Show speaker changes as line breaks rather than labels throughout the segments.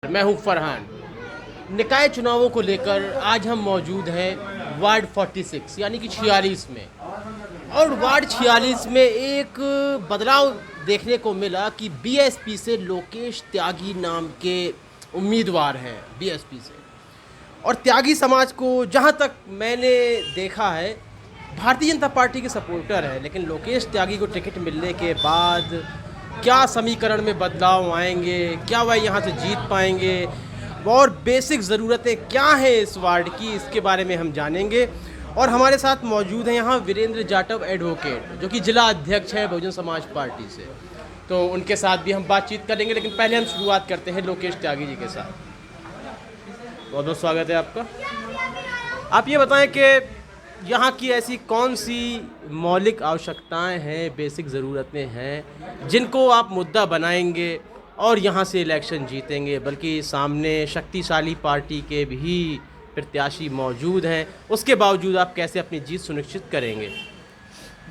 मैं हूं फरहान। निकाय चुनावों को लेकर आज हम मौजूद हैं वार्ड 46 यानी कि 46 में। और वार्ड 46 में एक बदलाव देखने को मिला कि बीएसपी से लोकेश त्यागी नाम के उम्मीदवार हैं बीएसपी से। और त्यागी समाज को जहां तक मैंने देखा है भारतीय जनता पार्टी के सपोर्टर है, लेकिन लोकेश त्यागी को टिकट मिलने के बाद क्या समीकरण में बदलाव आएंगे, क्या वह यहाँ से जीत पाएंगे और बेसिक ज़रूरतें क्या हैं इस वार्ड की, इसके बारे में हम जानेंगे। और हमारे साथ मौजूद हैं यहाँ वीरेंद्र जाटव एडवोकेट, जो कि जिला अध्यक्ष है बहुजन समाज पार्टी से। तो उनके साथ भी हम बातचीत करेंगे, लेकिन पहले हम शुरुआत करते हैं लोकेश त्यागी जी के साथ। बहुत बहुत स्वागत है आपका। आप ये बताएं कि यहाँ की ऐसी कौन सी मौलिक आवश्यकताएं हैं, बेसिक ज़रूरतें हैं जिनको आप मुद्दा बनाएंगे और यहाँ से इलेक्शन जीतेंगे, बल्कि सामने शक्तिशाली पार्टी के भी प्रत्याशी मौजूद हैं, उसके बावजूद आप कैसे अपनी जीत सुनिश्चित करेंगे?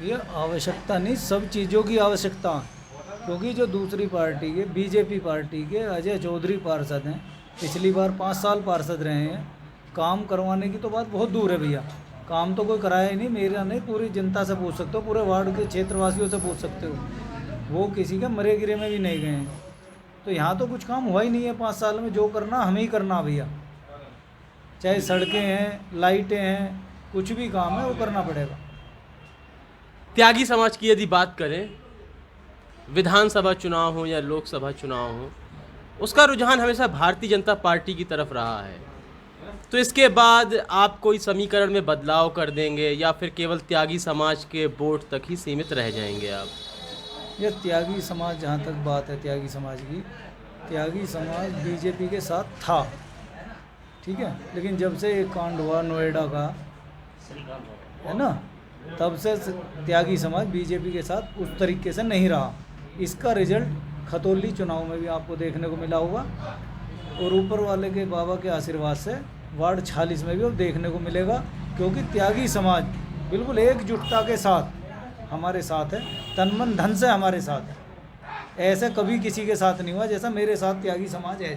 ये आवश्यकता नहीं, सब चीज़ों की आवश्यकता है। क्योंकि जो दूसरी पार्टी के बीजेपी पार्टी के अजय चौधरी पार्षद हैं, पिछली बार 5 साल पार्षद रहे हैं। काम करवाने की तो बात बहुत दूर है भैया, काम तो कोई कराया ही नहीं। मेरा नहीं, पूरी जनता से पूछ सकते हो, पूरे वार्ड के क्षेत्रवासियों से पूछ सकते हो, वो किसी के मरे गिरे में भी नहीं गए हैं। तो यहाँ तो कुछ काम हुआ ही नहीं है 5 साल में। जो करना हमें ही करना भैया, चाहे सड़कें हैं, लाइटें हैं, कुछ भी काम है वो करना पड़ेगा।
त्यागी समाज की यदि बात करें, विधानसभा चुनाव हो या लोकसभा चुनाव हो, उसका रुझान हमेशा भारतीय जनता पार्टी की तरफ रहा है। तो इसके बाद आप कोई समीकरण में बदलाव कर देंगे या फिर केवल त्यागी समाज के वोट तक ही सीमित रह जाएंगे आप?
यह त्यागी समाज, जहाँ तक बात है त्यागी समाज की, त्यागी समाज बीजेपी के साथ था, ठीक है। लेकिन जब से एक कांड हुआ नोएडा का, है ना, तब से त्यागी समाज बीजेपी के साथ उस तरीके से नहीं रहा। इसका रिजल्ट खतौली चुनाव में भी आपको देखने को मिला होगा, और ऊपर वाले के बाबा के आशीर्वाद से वार्ड 46 में भी अब देखने को मिलेगा। क्योंकि त्यागी समाज बिल्कुल एकजुटता के साथ हमारे साथ है, तन मन धन से हमारे साथ है। ऐसा कभी किसी के साथ नहीं हुआ जैसा मेरे साथ त्यागी समाज है।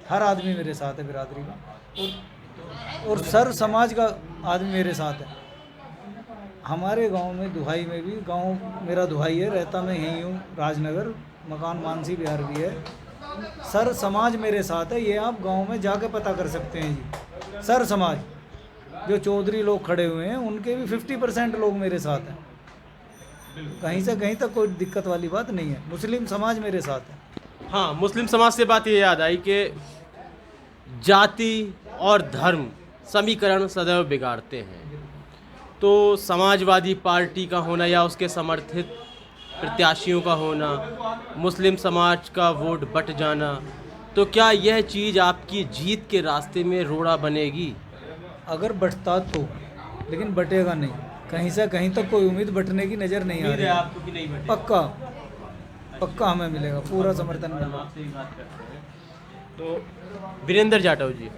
हर आदमी मेरे साथ है बिरादरी का, और सर समाज का आदमी मेरे साथ है। हमारे गांव में दुहाई में भी, गांव मेरा दुहाई है, रहता मैं यहीं हूँ, राजनगर, मकान मानसी बिहार भी है। सर समाज मेरे साथ है, ये आप गांव में जाके पता कर सकते हैं जी। सर समाज जो चौधरी लोग खड़े हुए हैं, उनके भी 50% लोग मेरे साथ हैं। कहीं से कहीं तक कोई दिक्कत वाली बात नहीं है। मुस्लिम समाज मेरे साथ है।
हाँ, मुस्लिम समाज से बात ये याद आई कि जाति और धर्म समीकरण सदैव बिगाड़ते हैं। तो समाजवादी पार्टी का होना या उसके समर्थित प्रत्याशियों का होना, मुस्लिम समाज का वोट बट जाना, तो क्या यह चीज़ आपकी जीत के रास्ते में रोड़ा बनेगी?
अगर बटता तो, लेकिन बटेगा नहीं। कहीं से कहीं तक कोई उम्मीद बटने की नज़र नहीं आ रही है
आपको कि नहीं बटेगी?
पक्का पक्का हमें मिलेगा, पूरा समर्थन मिलेगा।
तो वीरेंद्र जाटव जी,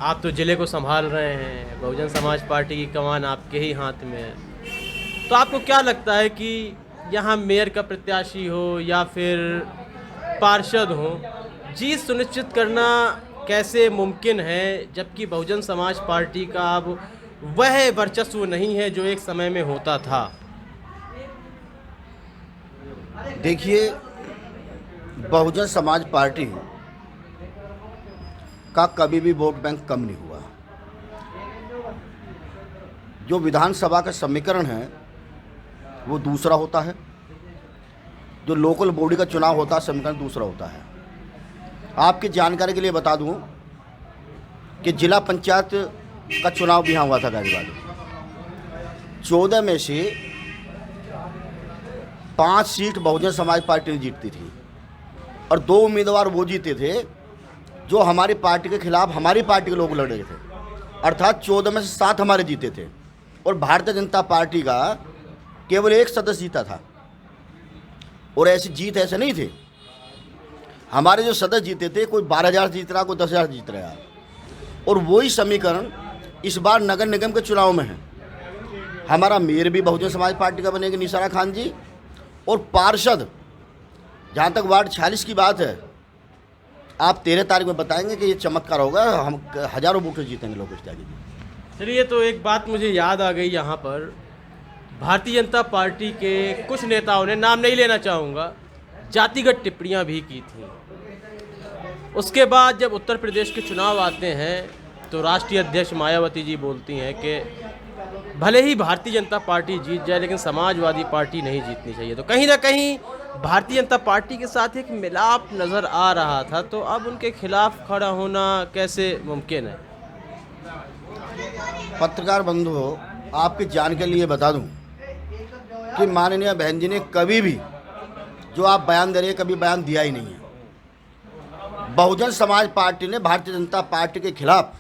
आप तो ज़िले को संभाल रहे हैं, बहुजन समाज पार्टी की कमान आपके ही हाथ में है। तो आपको क्या लगता है कि यहाँ मेयर का प्रत्याशी हो या फिर पार्षद हो, जीत सुनिश्चित करना कैसे मुमकिन है, जबकि बहुजन समाज पार्टी का अब वह वर्चस्व नहीं है जो एक समय में होता था?
देखिए, बहुजन समाज पार्टी का कभी भी वोट बैंक कम नहीं हुआ। जो विधानसभा का समीकरण है वो दूसरा होता है, जो लोकल बॉडी का चुनाव होता है समीकरण दूसरा होता है। आपकी जानकारी के लिए बता दूं कि जिला पंचायत का चुनाव भी यहाँ हुआ था गाजीबाद। 14 में से 5 सीट बहुजन समाज पार्टी ने जीतती थी, और 2 उम्मीदवार वो जीते थे जो हमारी पार्टी के खिलाफ हमारी पार्टी के लोग लड़ रहे थे। अर्थात 14 में से 7 हमारे जीते थे, और भारतीय जनता पार्टी का केवल 1 सदस्य जीता था। और ऐसी जीत ऐसे नहीं थे, हमारे जो सदस्य जीते थे, कोई 12,000 जीत रहा, कोई 10,000 जीत रहा। और वही समीकरण इस बार नगर निगम के चुनाव में है। हमारा मेयर भी बहुजन समाज पार्टी का बनेगी, निसारा खान जी, और पार्षद, जहाँ तक वार्ड 46 की बात है, आप 13 तारीख में बताएंगे कि ये चमत्कार होगा, हम हज़ारों वोटर जीतेंगे लोकेश त्यागी जी।
चलिए, तो एक बात मुझे याद आ गई यहाँ पर, भारतीय जनता पार्टी के कुछ नेताओं ने, नाम नहीं लेना चाहूँगा, जातिगत टिप्पणियाँ भी की थी। उसके बाद जब उत्तर प्रदेश के चुनाव आते हैं तो राष्ट्रीय अध्यक्ष मायावती जी बोलती हैं कि भले ही भारतीय जनता पार्टी जीत जाए लेकिन समाजवादी पार्टी नहीं जीतनी चाहिए। तो कहीं ना कहीं भारतीय जनता पार्टी के साथ एक मिलाप नज़र आ रहा था, तो अब उनके खिलाफ खड़ा होना कैसे मुमकिन है?
पत्रकार बंधुओं, आपकी जान के लिए बता दूं कि माननीय बहन जी ने कभी भी जो आप बयान दे रहे हैं कभी बयान दिया ही नहीं है। बहुजन समाज पार्टी ने भारतीय जनता पार्टी के खिलाफ,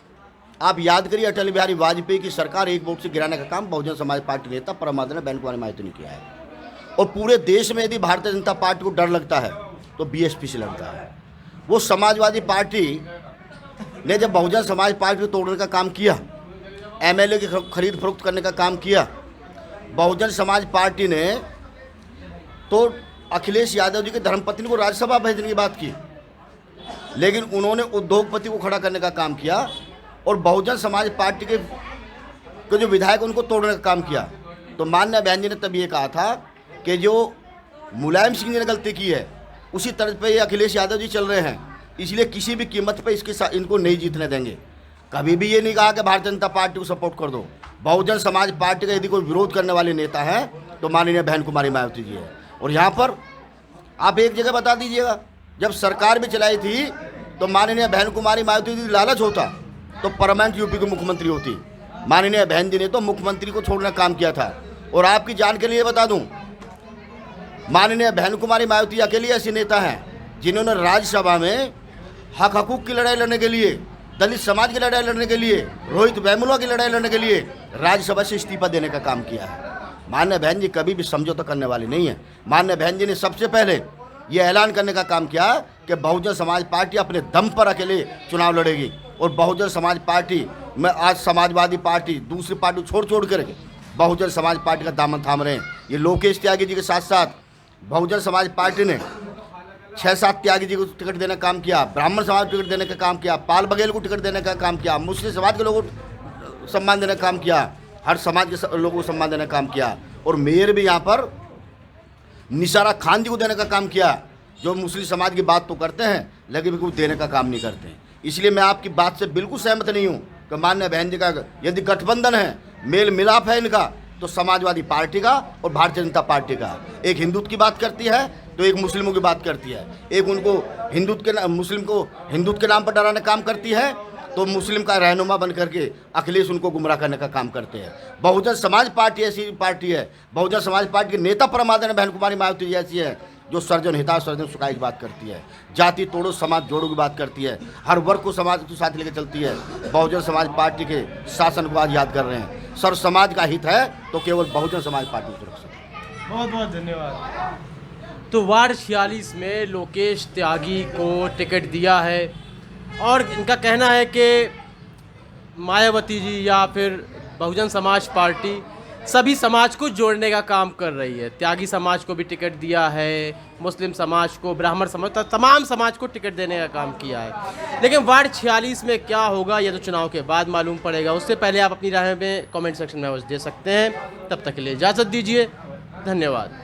आप याद करिए, अटल बिहारी वाजपेयी की सरकार एक वोट से गिराने का काम बहुजन समाज पार्टी नेता परम आदरणीय बहन कुमारी मायावती ने किया है। और पूरे देश में यदि भारतीय जनता पार्टी को डर लगता है तो बीएसपी से लगता है। वो समाजवादी पार्टी ने जब बहुजन समाज पार्टी को तोड़ने का काम किया, एमएलए की खरीद फरोख्त करने का काम किया, बहुजन समाज पार्टी ने तो अखिलेश यादव जी के धर्मपत्नी को राज्यसभा भेजने की बात की, लेकिन उन्होंने उद्योगपति को खड़ा करने का काम किया और बहुजन समाज पार्टी के जो विधायक उनको तोड़ने का काम किया। तो माननीय बहन जी ने तब ये कहा था कि जो मुलायम सिंह जी ने गलती की है उसी तरह पे ये अखिलेश यादव जी चल रहे हैं, इसलिए किसी भी कीमत पे इसके साथ इनको नहीं जीतने देंगे। कभी भी ये नहीं कहा कि भारतीय जनता पार्टी को सपोर्ट कर दो। बहुजन समाज पार्टी का यदि कोई विरोध करने वाले नेता है तो माननीय बहन कुमारी मायावती जी है। और यहाँ पर आप एक जगह बता दीजिएगा, जब सरकार भी चलाई थी तो माननीय बहन कुमारी मायावती जी लालच होता तो परमानेंट यूपी की मुख्यमंत्री होती। माननीय बहन जी ने तो मुख्यमंत्री को छोड़ने का काम किया था। और आपकी जान के लिए बता दूं, माननीय बहन कुमारी मायावती अकेली ऐसी नेता हैं जिन्होंने राज्यसभा में हक हकूक़ की लड़ाई लड़ने के लिए, दलित समाज की लड़ाई लड़ने के लिए, रोहित वेमुला की लड़ाई लड़ने के लिए राज्यसभा से इस्तीफा देने का काम किया है। माननीय बहन जी कभी भी समझौता करने वाली नहीं है। माननीय बहन जी ने सबसे पहले ये ऐलान करने का काम किया कि बहुजन समाज पार्टी अपने दम पर अकेले चुनाव लड़ेगी। और बहुजन समाज पार्टी में आज समाजवादी पार्टी दूसरी पार्टी छोड़ करके बहुजन समाज पार्टी का दामन थाम रहे हैं। ये लोकेश त्यागी जी के साथ साथ बहुजन समाज पार्टी ने 6-7 त्यागी जी को टिकट देने का काम किया, ब्राह्मण समाज को टिकट देने का काम किया, पाल बघेल को टिकट देने का काम किया, मुस्लिम समाज के लोगों को सम्मान देने का काम किया, हर समाज के लोगों को सम्मान देने का काम किया। और मेयर भी यहाँ पर निसारा खान जी को देने का काम किया, जो मुस्लिम समाज की बात तो करते हैं लेकिन कुछ देने का काम नहीं करते हैं। इसलिए मैं आपकी बात से बिल्कुल सहमत नहीं हूँ कि माननीय बहन जी का यदि गठबंधन है, मेल मिलाप है इनका, तो समाजवादी पार्टी का और भारतीय जनता पार्टी का। एक हिंदुत्व की बात करती है तो एक मुस्लिमों की बात करती है, एक उनको मुस्लिम को हिंदुत्व के नाम पर डराने का काम करती है, तो मुस्लिम का रहनुमा बन करके अखिलेश उनको गुमराह करने का काम करते हैं। बहुजन समाज पार्टी ऐसी पार्टी है, बहुजन समाज पार्टी के नेता परम आदरणीय बहन कुमारी मायावती जी ऐसी है जो सर्जन हिता सर्जन सुखाई की बात करती है, जाति तोड़ो समाज जोड़ो की बात करती है, हर वर्ग को समाज को साथ लेकर चलती है। बहुजन समाज पार्टी के शासन को आज याद कर रहे हैं। सर्व समाज का हित है तो केवल बहुजन समाज पार्टी सुरक्षित है।
बहुत बहुत धन्यवाद।
तो वार्ड 46 में लोकेश त्यागी को टिकट दिया है और इनका कहना है कि मायावती जी या फिर बहुजन समाज पार्टी सभी समाज को जोड़ने का काम कर रही है। त्यागी समाज को भी टिकट दिया है, मुस्लिम समाज को, ब्राह्मण समाज, तमाम समाज को टिकट देने का काम किया है। लेकिन वार्ड 46 में क्या होगा यह तो चुनाव के बाद मालूम पड़ेगा। उससे पहले आप अपनी राय में कमेंट सेक्शन में अवश्य दे सकते हैं। तब तक के लिए इजाज़त दीजिए। धन्यवाद।